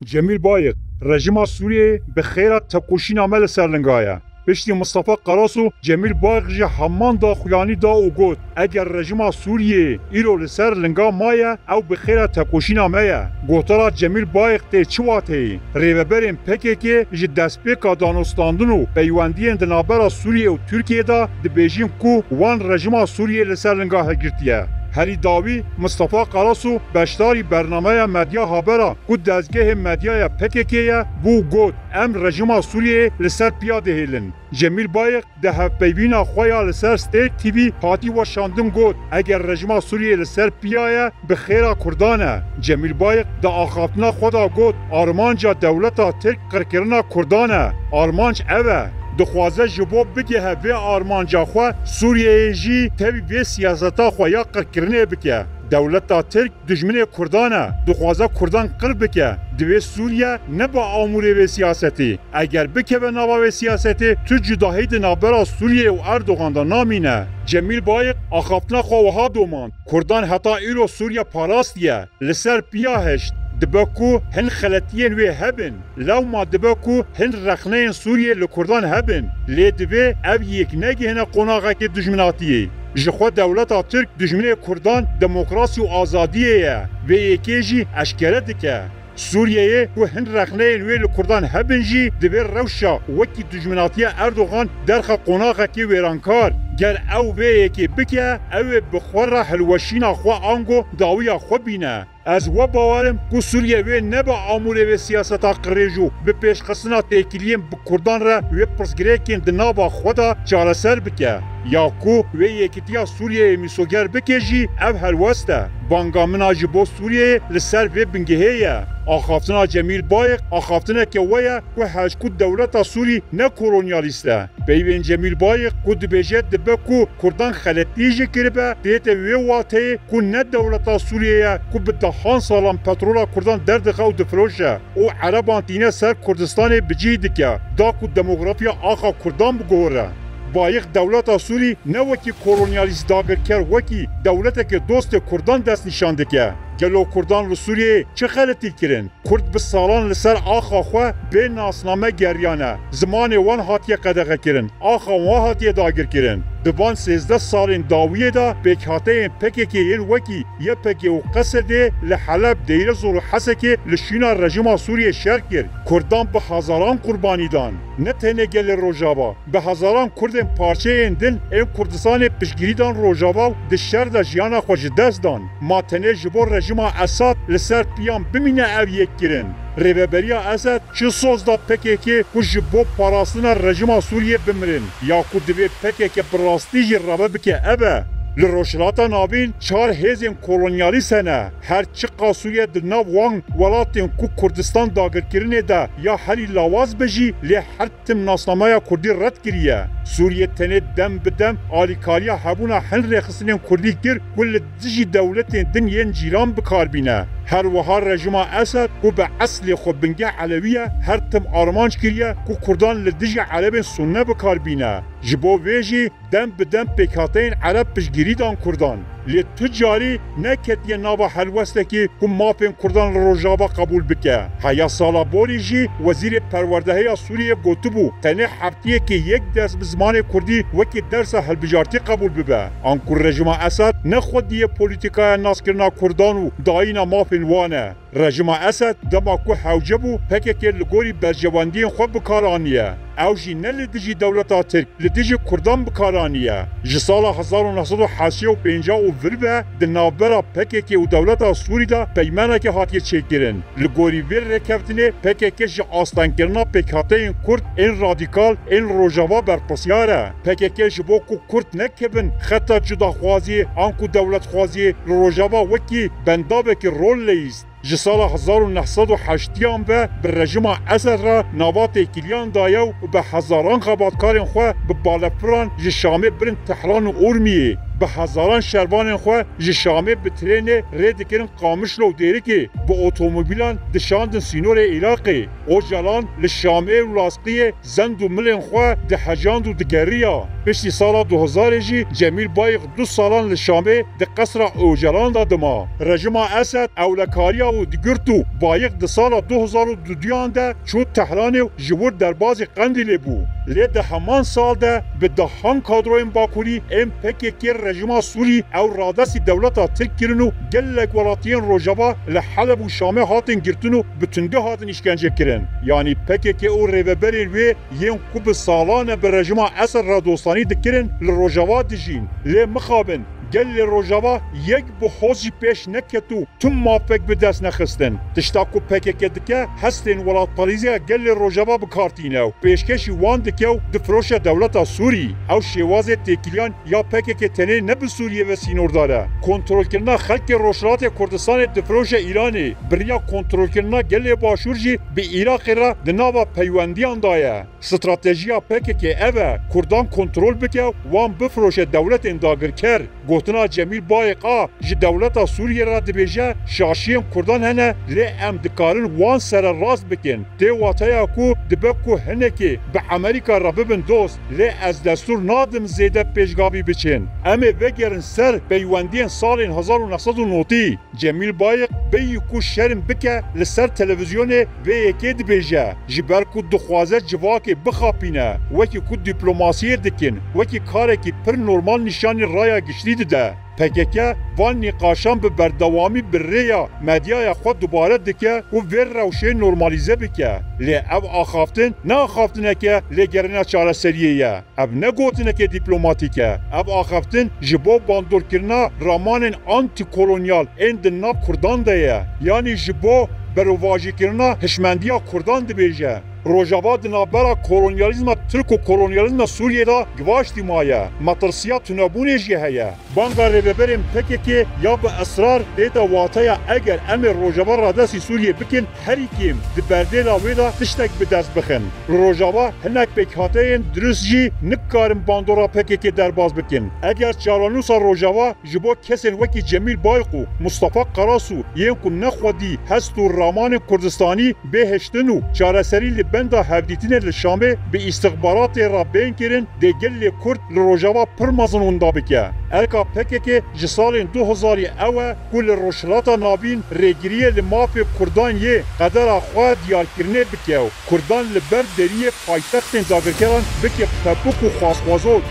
Cemil Bayık, rejima Suriye bi xêra tevkoşîna me li ser lingaye. Piştî Mustafa Qarasu, Cemil Bayık ji heman daxuyanî da û got, eger rejima Suriye îro li ser linga maye, ew bi xêra tevkoşîna me ye. Gotara Cemil Bayık tê çi wateyê? Rêveberên PKK ji destpêka danostandin û peywendiyên di navbera Suriye û Tirkiye da dibêjin ku wan rejima Suriye li ser linga hegirtiye. Herî dawî Mustafa Qarasu beşdarî bernameya medya habera ku dezgehê medyaya PKK'ye bû got em rejima Suriye li ser piyadê hêlin. Cemil Bayık di hevpeyvîna xwe ya li ser Stêrk TV hatî weşandin got eger rejima Suriye li ser piyaye bi xêra Kurdan e. Cemil Bayık di axaftina xwe da got armanca dewleta Tirk qirkirina Kurdan e. Armanc ev e. Dixwaze ji bo bigehe vê armanca xwe Sûriyeyê jî tevî vê siyaseta xwe ya qirkirinê bike. Dewleta Tirk dijminê Kurdan e. Dixwaze Kurdan qir bike. Divê Sûriye ne bi amûrê vê siyasetê. Eger bikeve nava vê siyasetê, tu cudahî di navbera Sûriye û Erdogan da namîne. Cemil Bayık axaftina xwe wiha domand. Kurdan heta îro Sûriye parastiye. Li ser piya heşt. Dibe ku hin xeletiyên wê hebin. Lewma dibe ku hin rexneyên Sûriye li Kurdan hebin. Lê divê ev yek negihine qonaxekê dijminatiyê. Ji xwe dewleta Tirk dijminê Kurdan demokrasî û azadiyê ye. Vê yekê jî eşkere dike. Sûriyeyê ku hin rexneyên wê li Kurdan hebin jî divê rewşa wekî dijminatiya Erdogan derxe qonaxekê wêrankar. Ger ew vê yekê bike, ew ê bi xwe re hilweşîna xwe ango dawiya xwe bîne. Ez we bawerim ku Sûriye wê nebe amûrê vê siyaseta qirêj û bi pêşxistina têkiliyên bi Kurdan re wê pirsgirêkên di nava xwe da çareser bike. Ya ku wê yekîtiya Sûriyeyê mîsoger bike jî ev helwest e. Banga mina ji bo Sûriyeyê li ser vê bingehê ye. Axaftina Cemil Bayık axaftineke we ye ku hejkû dewleta Sûrî ne kolonyalîst e. Peyvên Cemil Bayık ku dibêje dibe ku Kurdan xeletî jî kiribe tête wê wateyê ku ne dewleta Sûriye ye ku bi dehan salan petrola Kurdan derdixe û difiroşe û Ereban tîne ser Kurdistanê bicî dike da ku demografiya axa Kurdan bigore. Bayık dewleta Sûrî ne wekî kolonyalîst dagirker wekî dewleteke dostê Kurdan dest nîşan dike. Gelo Kurdan li Sûriyeyê çi xeletî kirin? Kurd bi salan li ser axa xwe bê nasname geriyane. Zimanê wan hatiye qedexekirin. Axa wan hatiye dagirkirin. Di van 13 salên dawiyê da pêkhateyên PKK'yên wekî YPG û Qesedê li Heleb, Deyrezor û Hesekê li şîna rejima Sûriye şer kir. Kurdan bi hezaran qurbanî dan. Ne tenê gelê Rojava. Bi hezaran Kurdên parçeyên din ên Kurdistanê piştgirî dan Rojava di şer de jiyana xwe ji dest dan. Ma tenê ji bo rejima Esad li ser piyan bimîne ev yek kirin. Rêveberiya Esed çi soz da PKK ku ji bo parastina rejima Sûriye bimirin. Ya ku divê PKK bi rastî jî rave bike ev e. Li rojhilata navîn çar hêzên kolonyalîst hene. Her çiqa Sûriye di nav wan welatên ku Kurdistan dagirkirinê de ya herî lawaz be jî lê her tim nasnameya Kurdî red kiriye. Sûriye tenê dem bi dem alîkariya hebûna hin rêxistinên Kurdî kir ku li dijî dewletên din yên cîran bikarbîne. Her wiha rejima Esed ku bi eslê xwe bingeh Elewiye her tim armanc kiriye ku Kurdan li dijî Erebên Sunne bikarbîne. Ji bo vê jî dem bi dem pêkhateyên Ereb piştgirî dan Kurdan. Lê tu carî neketiye nava helwestekî ku mafên Kurdan li Rojava qebûl bike. Heya sala borî jî Wezîrê Perwerdeheya Sûriye gotibû tenê heftiyekê yek ders bi zimanê Kurdî wekî dersa helbijartî qebûl bibe. An ku rejima Esed nexwediye polîtîkaya naskirina Kurdan û dayîna mafên wan e. Rejima Esed dema ku hewce bû PKK li gorî bercewendiyên xwe bikar aniye. Ew jî ne li dijî dewleta Tirk, li dijî Kurdan bikaraniye. Ji sala 1985 û vir ve di navbera PKK û dewleta Sûrî da peymenekê hatiye çêkirin. Li gorî vê rêkeftinê PKK ji astenkirina pêkhateyên Kurd ên radîkal ên Rojava berpirsiyar e. PKK ji bo ku Kurd nekevin xeta cudaxwaziyê an ku dewletxwaziyê li Rojava wekî bendavekî rol leyîst. Ji sala 1980 ve bi rejima Esed re nava têkiliyan daye û bi hezaran xebatkarên xwe bi balefiran ji Şamê birin Tehran û Urmiyê. به هزاران شروان خو ج شامه به ترن رد کردن قامش لو دیری که با اتومبیلان دشاندن سینور عراقی او جلان لشامه و لاسقیه زند و ملن خو ده حجاند و دگریا پشتی سال 2000 جی جمیل بایق 2 سالان لشامه ده قصر اوجلان دادما رژیم اسد اولکاریا و دگرتو بایق ده سال 2002 ده چو تهران و جور درباز قندیل بو لده همان سال ده به دهان کادروین باکوری ام پککی رژیم سوری او رادسی دولتا ترک کرنو گلک ولاتین روجاوا لحلب و شامه هاتن گرتنو بتنده هاتن اشکنجه کرن یعنی پککی او ریوبرین و ین کوب سالانه به رژیم اسد را دوستانی دکرن لروجاوا دجین لی مخابن گل روجاوا یک بخوزی پیش نکتو تم مافک به دست نخستن تشتاکو پکک دکه هستن ولات پالیزیا گل روجاوا بکارتینو پیشکشی وان دکو دفروش دولتا سوری او شواز تکیلیان یا پکک تنه نب سوریه و سینور داره کنترل کردن خلق روشلات کردستان دفروش ایرانی بریا کنترل کردن گل باشورجی به عراق را دناوا پیوندیان دایه استراتژیا پکک اوه کردان کنترل بکو وان بفروش دولت انداگر کر گوتنا جمیل بایقا جی دولتا سوریه را دبیجه شاشیم کردان هنه لی ام دکارن وان سر راست بکن دی واتایا کو دبکو هنه که به امریکا را ببن دوست لی از دستور نادم زیده پیشگاوی بچین امی بگرن سر پیوندین سال 1990 جمیل بایق بیکو شرم بکه لسر تلویزیون و یکی دبیجه جبر کو دخوازه جواک بخاپینه وکی کو دیپلوماسی دکن وکی کاره که پر نورمال نشانی رایا گشتی ده PKK van nikaşan bi berdewamî bi rêya medyaya xwe dubare dike û vê rewşê normalize bike. Lê ev axaftin ne axaftineke lêgerîna çareseriyê ye. Ev ne gotineke dîplomatîk e. Ev axaftin ji bo bandorkirina ramanên antikolonyal ên di nav Kurdan de ye. Yanî ji bo berovajîkirina hişmendiya Kurdan dibêje. Rojava di navbera kolonyalizma Türk û kolonyalizma Sûriyê da givaştî maye. Matirsiya tunebûnê jî heye. Banga rêveberên PKK ya bi esrar dêta wataya eger em ê Rojava radesî Sûriyê bikin herîkêm di berdêla wê da tiştek bi dest bixin. Rojava hinek pêkhateyên dirust jî nikarin bandora PKK derbas bikin. Eger çaranûsa Rojava ji bo kesên wekî Cemîl Bayq û Mustafa Qarasu yên ku nexwedî hest û ramanên Kurdistanî bêhiştin û çareserî li benda hevdîtinê li Şamê bi îstixbaratê ra bên kirin dê gelê Kurd li Rojava pir mezin wenda bike. Erka PKK ji salên 2000 ew e ku li rojhilata navîn rêgiriyê li mafê Kurdan yê qedera xwe diyarkirinê bike û Kurdan li ber deriyê paytextên dagirkeran bike pepûk û xwazxwazot.